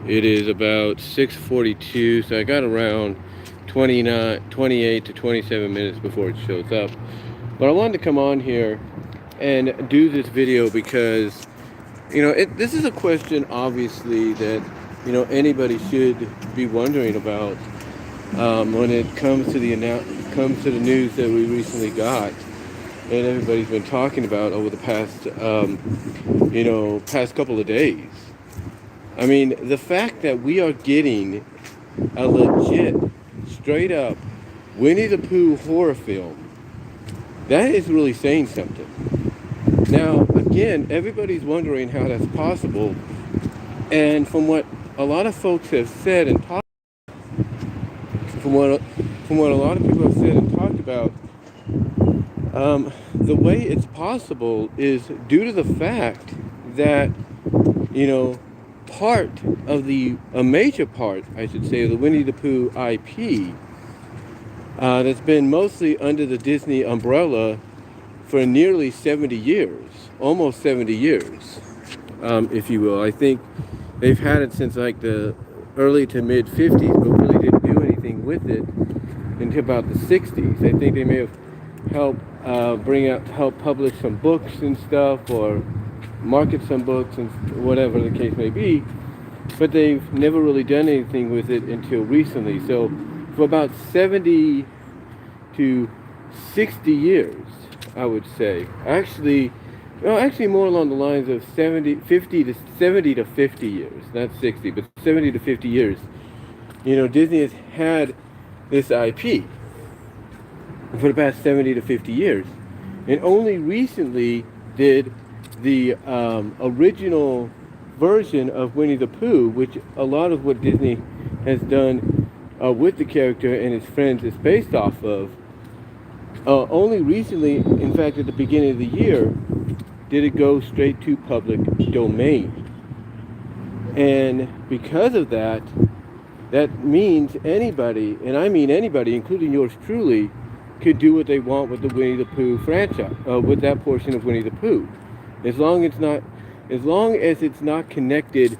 It is about 6:42, so I got around 28 to 27 minutes before it shows up. But I wanted to come on here and do this video because, this is a question, obviously, that, anybody should be wondering about when it comes to comes to the news that we recently got and everybody's been talking about over the past, past couple of days. I mean, the fact that we are getting a legit, straight up Winnie-the-Pooh horror film, that is really saying something. Now, again, everybody's wondering how that's possible, and from what a lot of folks have said and talked, from what a lot of people have said and talked about, the way it's possible is due to the fact that, a major part, I should say, of the Winnie-the-Pooh IP that's been mostly under the Disney umbrella for nearly 70 years, almost 70 years, if you will. I think they've had it since like the early to mid 50s, but really didn't do anything with it until about the 60s. I think they may have helped help publish some books and stuff, or market some books and whatever the case may be, but they've never really done anything with it until recently. So for about 70 to 60 years, I would say, actually more along the lines of 70 to 50 years, not 60, but 70 to 50 years, Disney has had this IP for the past 70 to 50 years, and only recently did the original version of Winnie-the-Pooh, which a lot of what Disney has done with the character and his friends is based off of, only recently, in fact at the beginning of the year, did it go straight to public domain. And because of that, that means anybody, and I mean anybody, including yours truly, could do what they want with the Winnie-the-Pooh franchise, with that portion of Winnie-the-Pooh. As long as it's not connected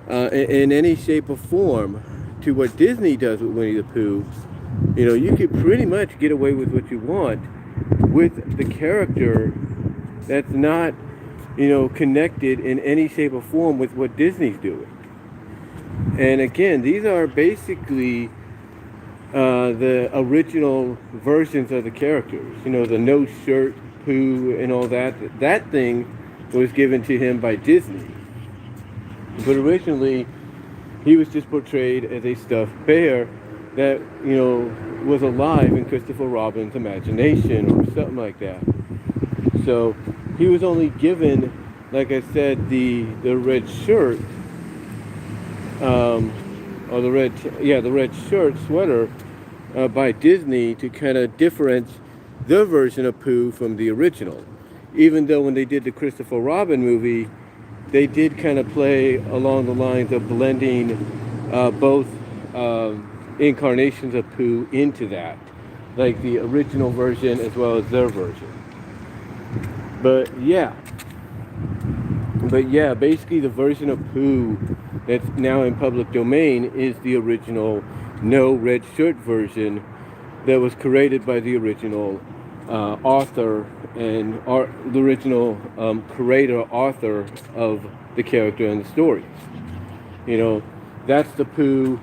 in any shape or form to what Disney does with Winnie-the-Pooh, you could pretty much get away with what you want with the character that's not, connected in any shape or form with what Disney's doing. And again, these are basically the original versions of the characters. The no shirt Pooh and all that. That thing was given to him by Disney. But originally, he was just portrayed as a stuffed bear that, was alive in Christopher Robin's imagination or something like that. So he was only given, like I said, the red shirt, or the red shirt sweater by Disney to kind of differentiate their version of Pooh from the original. Even though when they did the Christopher Robin movie, they did kind of play along the lines of blending both incarnations of Pooh into that, like the original version as well as their version. But yeah, basically the version of Pooh that's now in public domain is the original no red shirt version that was created by the original author and the original creator author of the character and the stories. That's the Pooh,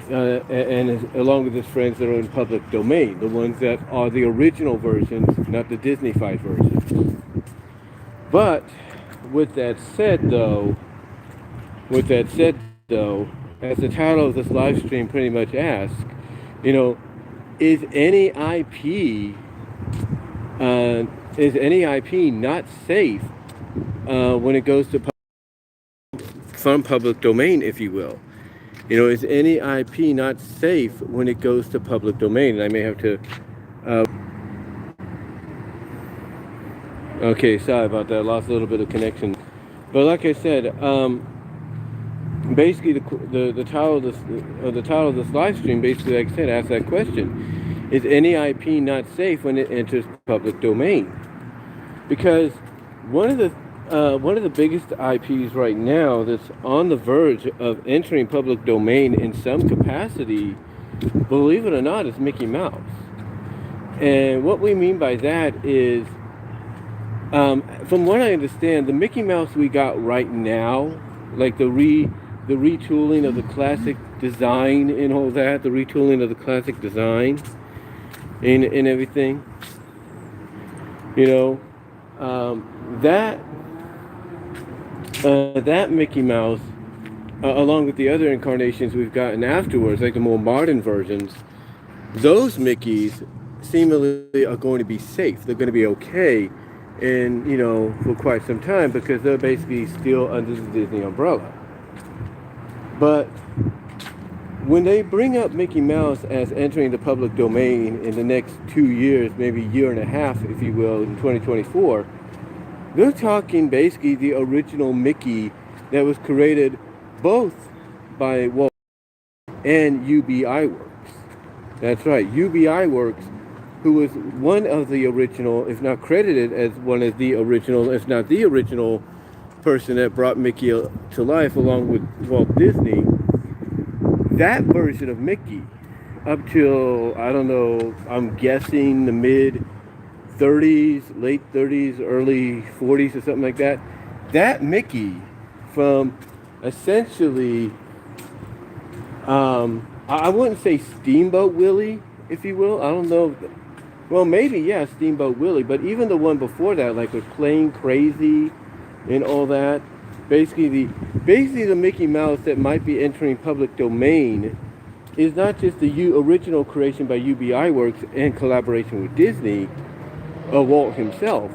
and along with his friends that are in public domain, the ones that are the original versions, not the Disney-fied versions. But with that said, though, as the title of this live stream pretty much asks, is any IP not safe when it goes to from public domain, if you will? Is any IP not safe when it goes to public domain? And I may have to. Okay, sorry about that. I lost a little bit of connection. But like I said, basically the title of this live stream, basically, like I said, asks that question: is any IP not safe when it enters public domain? Because one of the one of the biggest IPs right now that's on the verge of entering public domain in some capacity, believe it or not, is Mickey Mouse. And what we mean by that is, from what I understand, the Mickey Mouse we got right now, like the retooling of the classic design and all that, the retooling of the classic design and everything, you know, that that Mickey Mouse, along with the other incarnations we've gotten afterwards, like the more modern versions, those Mickeys seemingly are going to be safe. They're going to be okay, and for quite some time, because they're basically still under the Disney umbrella. But when they bring up Mickey Mouse as entering the public domain in the next 2 years, maybe a year and a half, if you will, in 2024, they're talking basically the original Mickey that was created both by Walt and UBI Works. That's right, UBI Works, who was one of the original, if not credited as one of the original, if not the original person that brought Mickey to life along with Walt Disney. That version of Mickey, up till, I don't know, I'm guessing the mid 30s, late 30s, early 40s or something like that. That Mickey from essentially, I wouldn't say Steamboat Willie, if you will. I don't know. Well, maybe, yeah, Steamboat Willie. But even the one before that, like with Plain Crazy and all that, basically the Mickey Mouse that might be entering public domain is not just the original creation by UBI Works in collaboration with Disney, or Walt himself,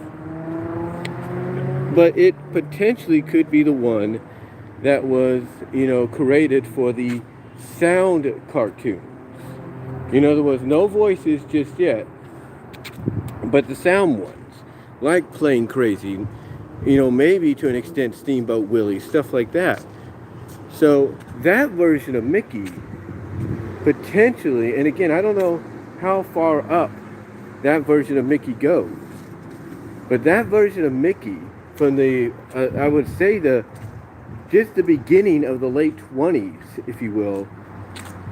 but it potentially could be the one that was, created for the sound cartoons. There was no voices just yet, but the sound ones, like Plain Crazy, maybe to an extent Steamboat Willie, stuff like that. So that version of Mickey, potentially, and again, I don't know how far up that version of Mickey goes, but that version of Mickey from the, I would say just the beginning of the late 20s, if you will,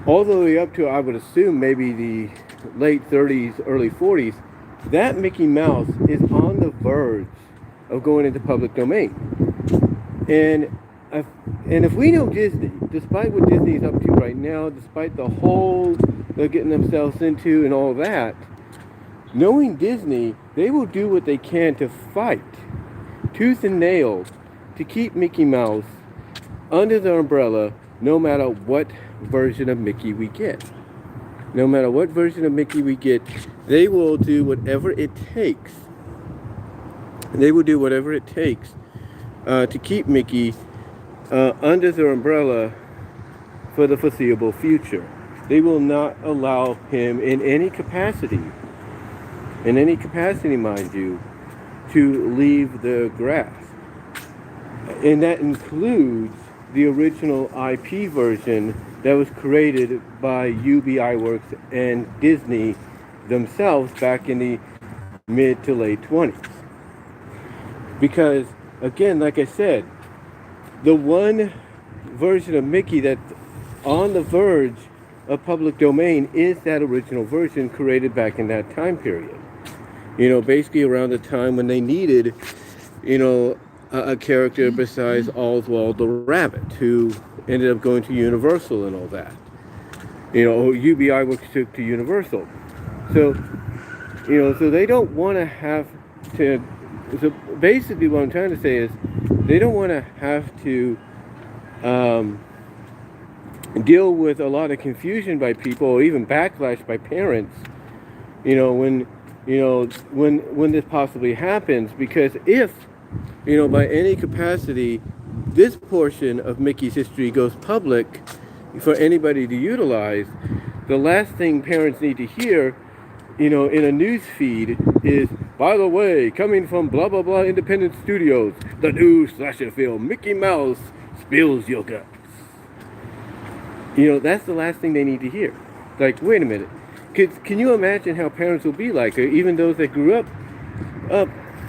all the way up to, I would assume, maybe the late 30s, early 40s, that Mickey Mouse is on the verge of going into public domain. And if we know Disney, despite what Disney is up to right now, despite the hole they're getting themselves into and all that, knowing Disney, they will do what they can to fight tooth and nail to keep Mickey Mouse under the umbrella, no matter what version of Mickey we get. No matter what version of Mickey we get, they will do whatever it takes. They will do whatever it takes to keep Mickey under their umbrella for the foreseeable future. They will not allow him in any capacity, mind you, to leave the grasp. And that includes the original IP version that was created by UBI Works and Disney themselves back in the mid to late 20s. Because, again, like I said, the one version of Mickey that's on the verge of public domain is that original version created back in that time period. Basically around the time when they needed, a character besides Oswald the Rabbit, who ended up going to Universal and all that. UBI Works took to Universal. So they don't want to have to. So basically, what I'm trying to say is, they don't want to have to deal with a lot of confusion by people, or even backlash by parents. When this possibly happens, because if, by any capacity, this portion of Mickey's history goes public for anybody to utilize, the last thing parents need to hear, in a news feed is, by the way, coming from blah, blah, blah independent studios, the new slasher film, Mickey Mouse spills your guts. That's the last thing they need to hear. Like, wait a minute. Can you imagine how parents will be like, or even those that grew up,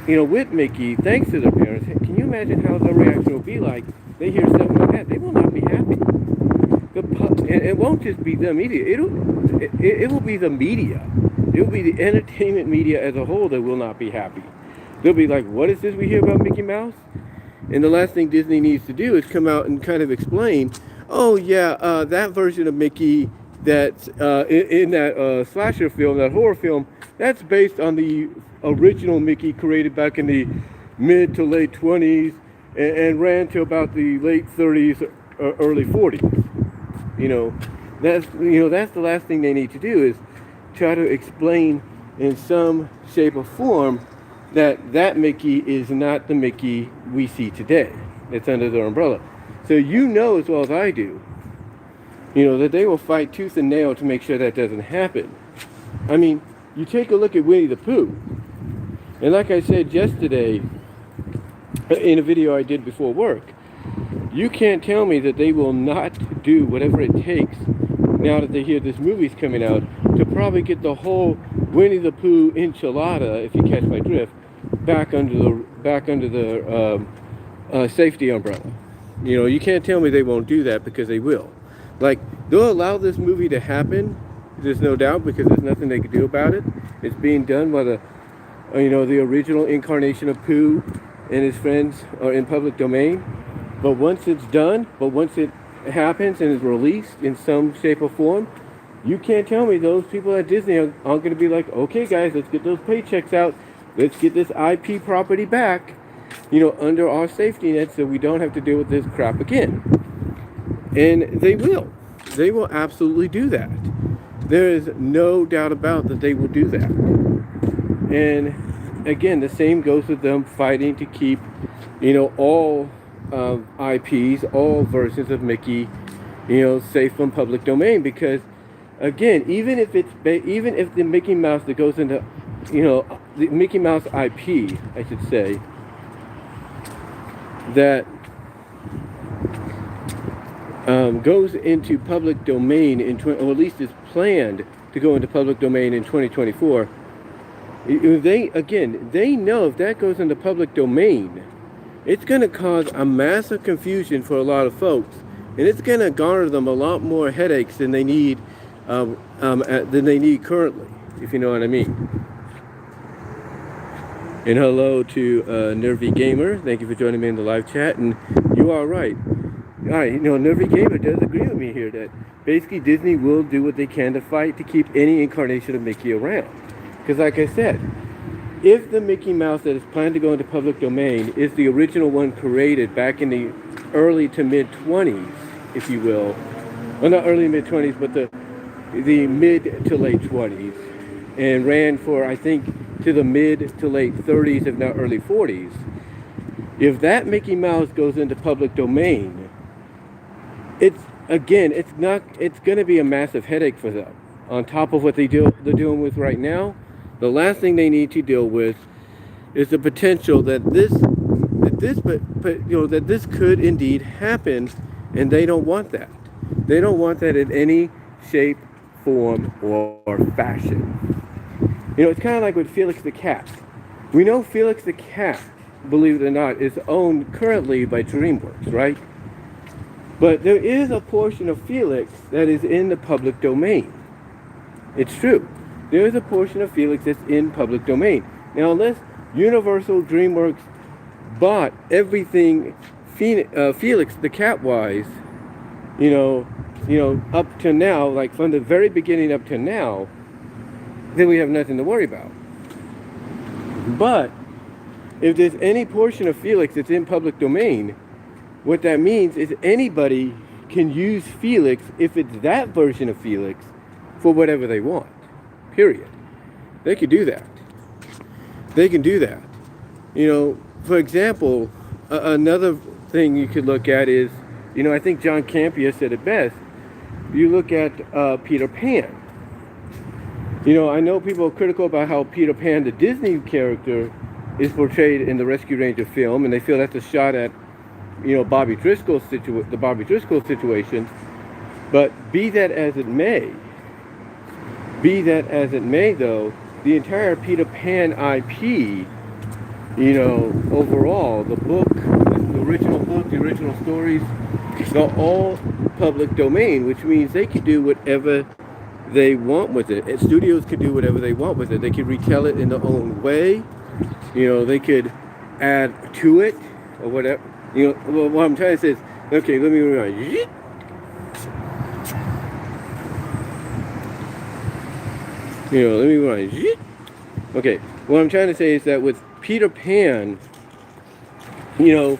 with Mickey, thanks to their parents? Can you imagine how their reaction will be like. They hear stuff like that. They will not be happy. And it won't just be the media. It will be the media. It will be the entertainment media as a whole that will not be happy. They'll be like, what is this we hear about Mickey Mouse? And the last thing Disney needs to do is come out and kind of explain, oh yeah, that version of Mickey that's in that slasher film, that horror film, that's based on the original Mickey created back in the mid to late 20s and ran to about the late 30s or early 40s. That's the last thing they need to do is try to explain in some shape or form that Mickey is not the Mickey we see today. It's under their umbrella. So as well as I do, that they will fight tooth and nail to make sure that doesn't happen. I mean, you take a look at Winnie-the-Pooh, and like I said yesterday in a video I did before work, you can't tell me that they will not do whatever it takes now that they hear this movie's coming out to probably get the whole Winnie-the-Pooh enchilada, if you catch my drift, back under the safety umbrella. You can't tell me they won't do that, because they will. Like, they'll allow this movie to happen, there's no doubt, because there's nothing they can do about it. It's being done by the original incarnation of Pooh and his friends are in public domain. But once it's done, once it happens and is released in some shape or form, you can't tell me those people at Disney aren't going to be like, okay guys, let's get those paychecks out. Let's get this IP property back, under our safety net so we don't have to deal with this crap again. And they will. They will absolutely do that. There is no doubt about that they will do that. And again, the same goes with them fighting to keep, all IPs, all versions of Mickey, safe from public domain, because again, even if the Mickey Mouse that goes into, the Mickey Mouse IP, I should say, that goes into public domain or at least is planned to go into public domain in 2024. They know if that goes into public domain, it's going to cause a massive confusion for a lot of folks, and it's going to garner them a lot more headaches than they need currently, if you know what I mean. And hello to Nervy Gamer. Thank you for joining me in the live chat. And you are right. All right, Nervy Gamer does agree with me here that basically Disney will do what they can to fight to keep any incarnation of Mickey around. Because like I said, if the Mickey Mouse that is planned to go into public domain is the original one created back in the early to mid 20s, if you will, well, not early mid 20s, but the mid to late 20s, and ran for, I think, to the mid to late 30s, if not early 40s, if that Mickey Mouse goes into public domain, it's going to be a massive headache for them. On top of what they're dealing with right now, the last thing they need to deal with is the potential that this could indeed happen, and they don't want that. They don't want that in any shape, form, or fashion. It's kind of like with Felix the Cat. We know Felix the Cat, believe it or not, is owned currently by DreamWorks, right? But there is a portion of Felix that is in the public domain. It's true. There is a portion of Felix that's in public domain. Now, unless Universal DreamWorks bought everything Felix the Cat-wise, up to now, like from the very beginning up to now, then we have nothing to worry about. But if there's any portion of Felix that's in public domain, what that means is anybody can use Felix, if it's that version of Felix, for whatever they want. Period. They can do that. They can do that. For example, another thing you could look at is, I think John Campea said it best. You look at Peter Pan. I know people are critical about how Peter Pan, the Disney character, is portrayed in the Rescue Ranger film, and they feel that's a shot at, the Bobby Driscoll situation. But be that as it may, though, the entire Peter Pan IP You know, overall, the original book, the original stories, they're all public domain, which means they could do whatever they want with it. And studios could do whatever they want with it. They could retell it in their own way. You know, they could add to it or whatever. You know, well, what I'm trying to say is, okay, let me remind you. You know, let me remind you. Okay, what I'm trying to say is that with Peter Pan, you know,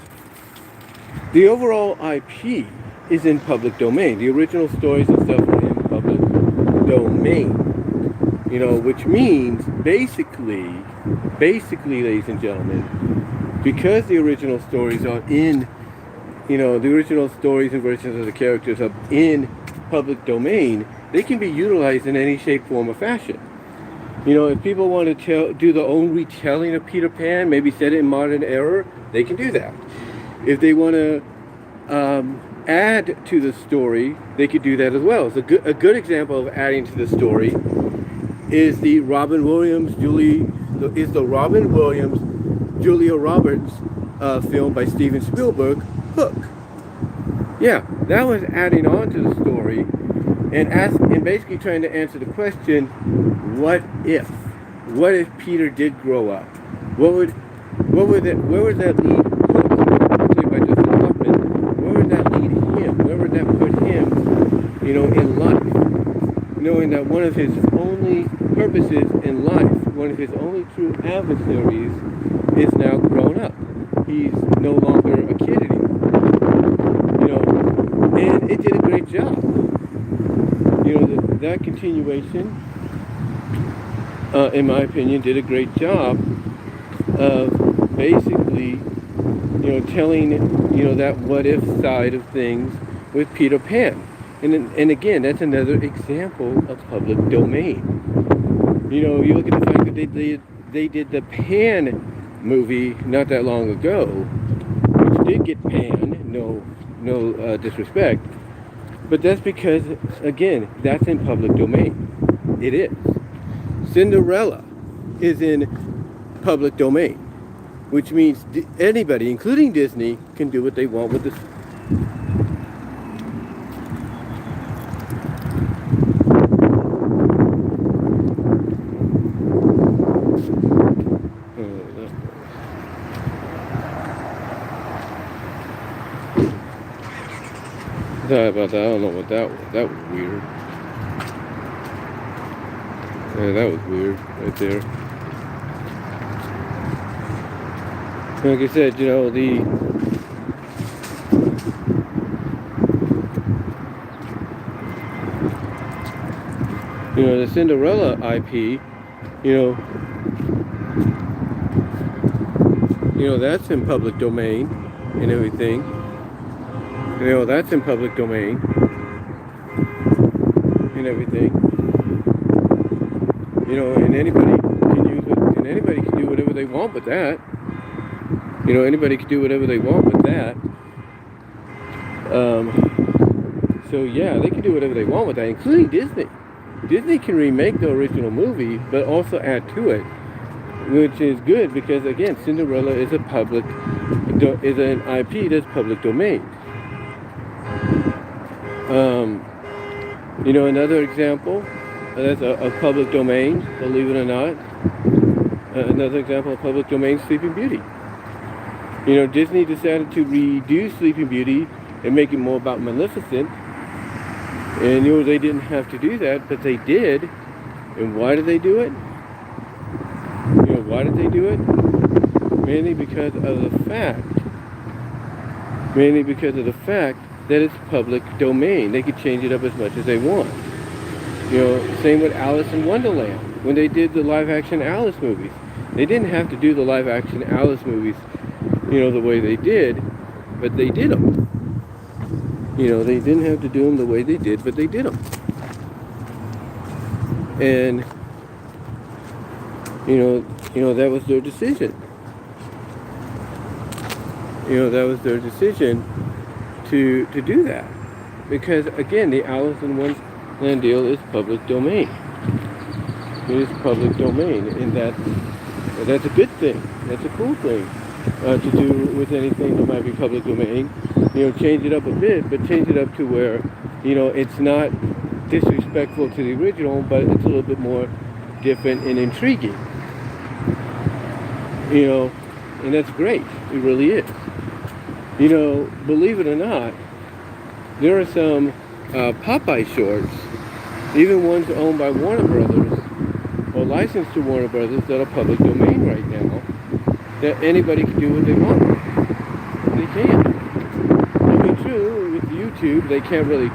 the overall IP is in public domain. The original stories and stuff are in public domain. You know, which means basically, ladies and gentlemen, because the original stories are in, you know, the original stories and versions of the characters are in public domain, they can be utilized in any shape, form, or fashion. You know, if people want to do their own retelling of Peter Pan, maybe set it in modern era, they can do that. If they want to add to the story, they could do that as well. So a good example of adding to the story is the Robin Williams, Julia Roberts film by Steven Spielberg, Hook. Yeah, that was adding on to the story and basically trying to answer the question, what if? What if Peter did grow up? Where would that lead Hook, played by Dustin Hoffman? Where would that lead him? Where would that put him, you know, in life? Knowing that one of his only purposes in life, one of his only true adversaries, is now grown up. He's no longer a kid anymore. You know, and it did a great job. You know, that continuation, in my opinion, did a great job of basically, you know, telling, you know, that what if side of things with Peter Pan. And again, that's another example of public domain. You know, you look at the fact that they did the Pan movie not that long ago, which did get panned, no disrespect, but that's because, again, that's in public domain. It is. Cinderella is in public domain, which means anybody, including Disney, can do what they want with this. Sorry about that. I don't know what that was. That was weird. Yeah, that was weird right there. Like I said, you know, the Cinderella IP, you know, that's in public domain and everything. You know, that's in public domain and everything. You know, and anybody can use it, and anybody can do whatever they want with that. You know, anybody can do whatever they want with that. So yeah, they can do whatever they want with that, including Disney. Disney can remake the original movie, but also add to it, which is good because, again, Cinderella is an IP that's public domain. You know, another example that's a public domain, believe it or not. Another example of public domain, Sleeping Beauty. You know, Disney decided to redo Sleeping Beauty and make it more about Maleficent. And, you know, they didn't have to do that, but they did. And why did they do it? You know, why did they do it? Mainly because of the fact that it's public domain. They could change it up as much as they want. You know, same with Alice in Wonderland. When they did the live-action Alice movies, they didn't have to do the live-action Alice movies, you know, the way they did, but they did them. You know, they didn't have to do them the way they did, but they did them. And, you know, that was their decision. You know, that was their decision to do that. Because, again, the Alice in Wonderland deal is public domain. It is public domain in that That's a good thing. That's a cool thing to do with anything that might be public domain. Change it up a bit, but change it up to where, it's not disrespectful to the original, but it's a little bit more different and intriguing. And that's great. It really is. Believe it or not, there are some Popeye shorts, even ones owned by Warner Brothers or licensed to Warner Brothers, that are public domain right now, that anybody can do what they want. They can. I mean, true, with YouTube, they can't really,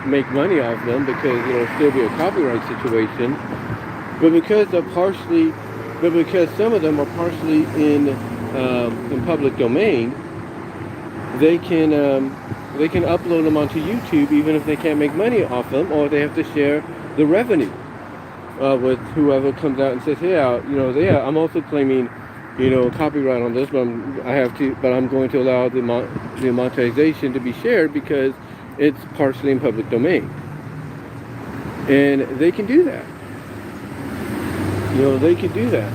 make money off them because it'll still be a copyright situation. But because some of them are partially in public domain, they can upload them onto YouTube even if they can't make money off them, or they have to share the revenue with whoever comes out and says, I'm also claiming, copyright on this, but I'm going to allow the monetization to be shared because it's partially in public domain. And they can do that. They could do that,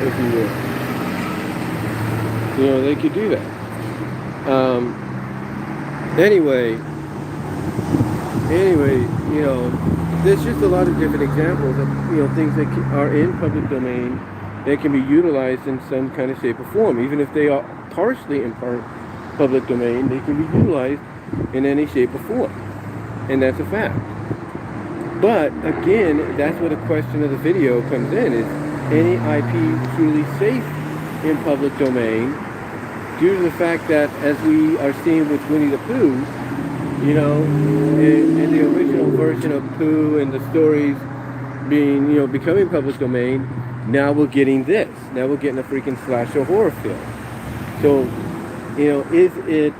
if you will. They could do that. Anyway, there's just a lot of different examples of, things that are in public domain that can be utilized in some kind of shape or form. Even if they are partially in public domain, they can be utilized in any shape or form. And that's a fact. But again, that's where the question of the video comes in: is any IP truly safe in public domain? Due to the fact that, as we are seeing with Winnie-the-Pooh, in the original version of Pooh and the stories being, becoming public domain, now we're getting this. Now we're getting a freaking slasher horror film. So, is it,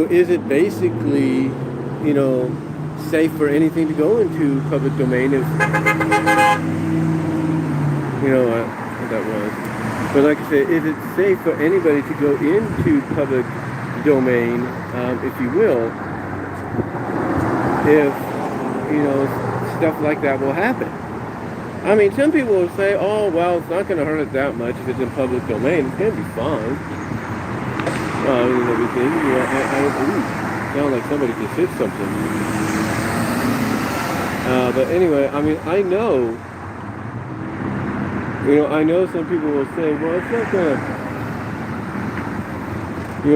is it basically, safe for anything to go into public domain? If, what that was. But like I said, is it safe for anybody to go into public domain, if you will, if, stuff like that will happen? I mean, some people will say, oh, well, it's not going to hurt us that much if it's in public domain. It's going to be fine. And everything. Sound like somebody just hit something. But anyway, I mean, I know some people will say, well,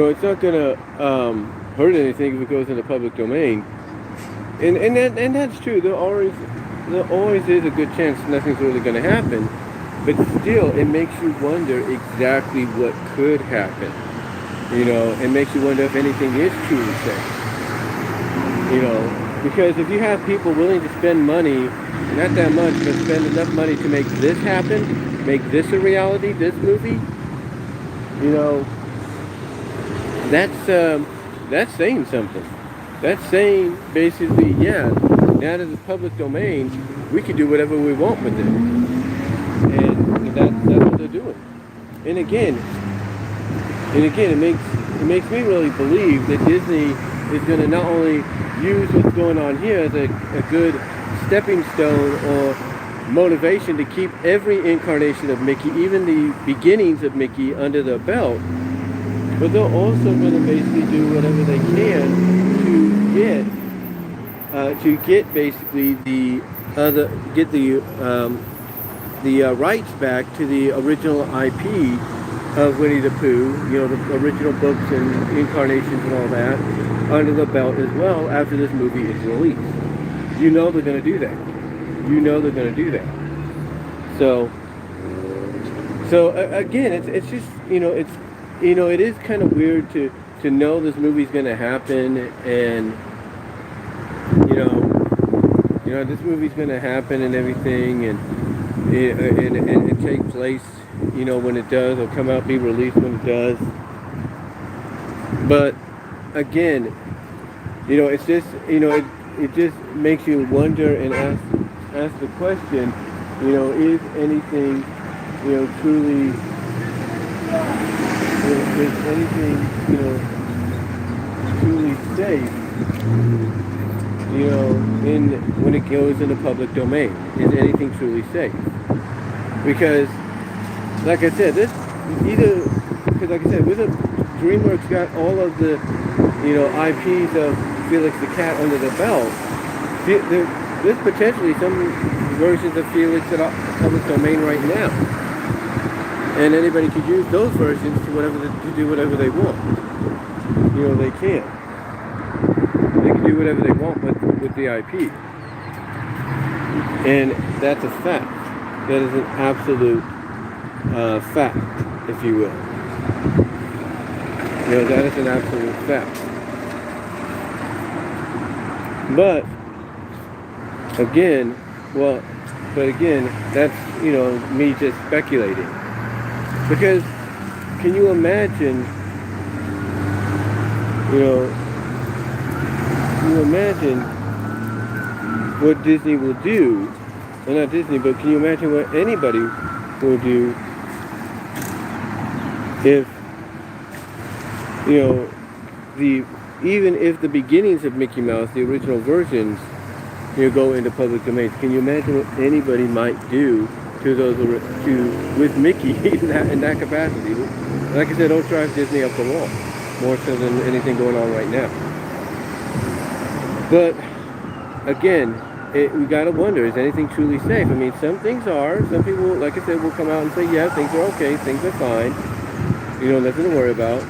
it's not gonna hurt anything if it goes into public domain. And that's true. There always is a good chance nothing's really gonna happen. But still, it makes you wonder exactly what could happen. It makes you wonder if anything is truly safe. Because if you have people willing to spend money, not that much, but spend enough money to make this happen, make this a reality, this movie, that's saying something. That's saying basically, now that it's public domain, we can do whatever we want with it. And that's what they're doing. And again, it makes me really believe that Disney is going to not only use what's going on here as a good stepping stone or motivation to keep every incarnation of Mickey, even the beginnings of Mickey, under their belt, but they're also going to basically do whatever they can to get basically the rights back to the original IP of Winnie-the-Pooh, the original books and incarnations and all that, under the belt as well after this movie is released. They're going to do that. They're going to do that. So again, it's just, it is kind of weird to know this movie's going to happen, and this movie's going to happen and everything, and it take place, when it does, or come out, be released when it does. But again, it's just, it just makes you wonder and ask the question, is anything, truly, is anything, truly safe you know, when it goes in the public domain? Is anything truly safe? Because, like I said, because like I said, with a DreamWorks got all of the, IPs of Felix the Cat under the belt. There's potentially some versions of Felix that are public domain right now, and anybody could use those versions to do whatever they want. They can. They can do whatever they want with the IP, and that's a fact. That is an absolute fact, if you will. That is an absolute fact. But again, that's me just speculating. Because can you imagine? Can you imagine what Disney will do? Well, not Disney, but can you imagine what anybody will do if, even if the beginnings of Mickey Mouse, the original versions, go into public domains? Can you imagine what anybody might do to with Mickey in that capacity? Like I said, don't drive Disney up the wall, more so than anything going on right now. But again, we gotta wonder, is anything truly safe? I mean, some things are. Some people, like I said, will come out and say, yeah, things are okay, things are fine. Nothing to worry about.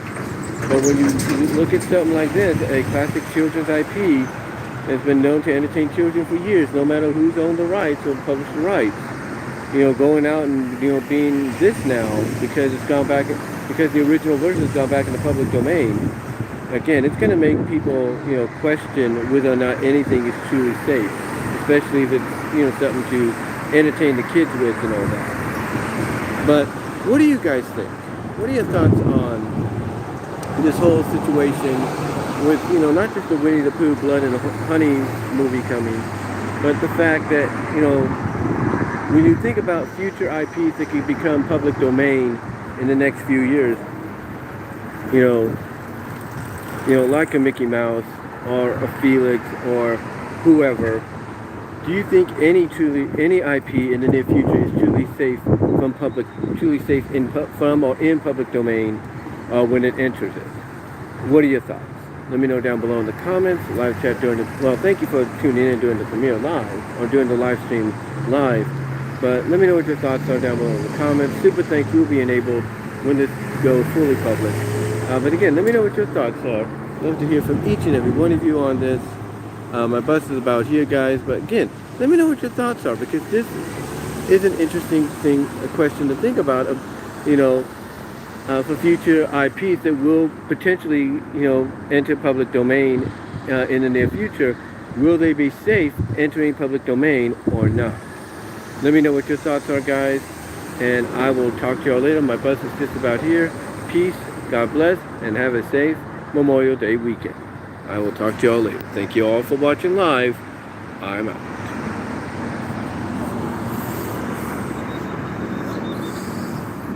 But when you look at something like this, a classic children's IP that's been known to entertain children for years, no matter who's owned the rights or published the rights, going out and, being this now because because the original version has gone back in the public domain. Again, it's going to make people, question whether or not anything is truly safe, especially if it's, something to entertain the kids with and all that. But what do you guys think? What are your thoughts on this whole situation with, not just the Winnie-the-Pooh Blood and Honey movie coming, but the fact that, when you think about future IPs that could become public domain in the next few years, like a Mickey Mouse or a Felix or whoever, do you think any IP in the near future is truly safe from in public domain when it enters it? What are your thoughts? Let me know down below in the comments. Live chat thank you for tuning in during the premiere live or during the live stream live. But let me know what your thoughts are down below in the comments. Super thanks will be enabled when this goes fully public. But again, let me know what your thoughts are. Love to hear from each and every one of you on this. My bus is about here, guys. But again, let me know what your thoughts are, because this is an interesting a question to think about. For future IPs that will potentially, enter public domain in the near future. Will they be safe entering public domain or not? Let me know what your thoughts are, guys. And I will talk to y'all later. My bus is just about here. Peace, God bless, and have a safe Memorial Day weekend. I will talk to y'all later. Thank you all for watching live. I'm out.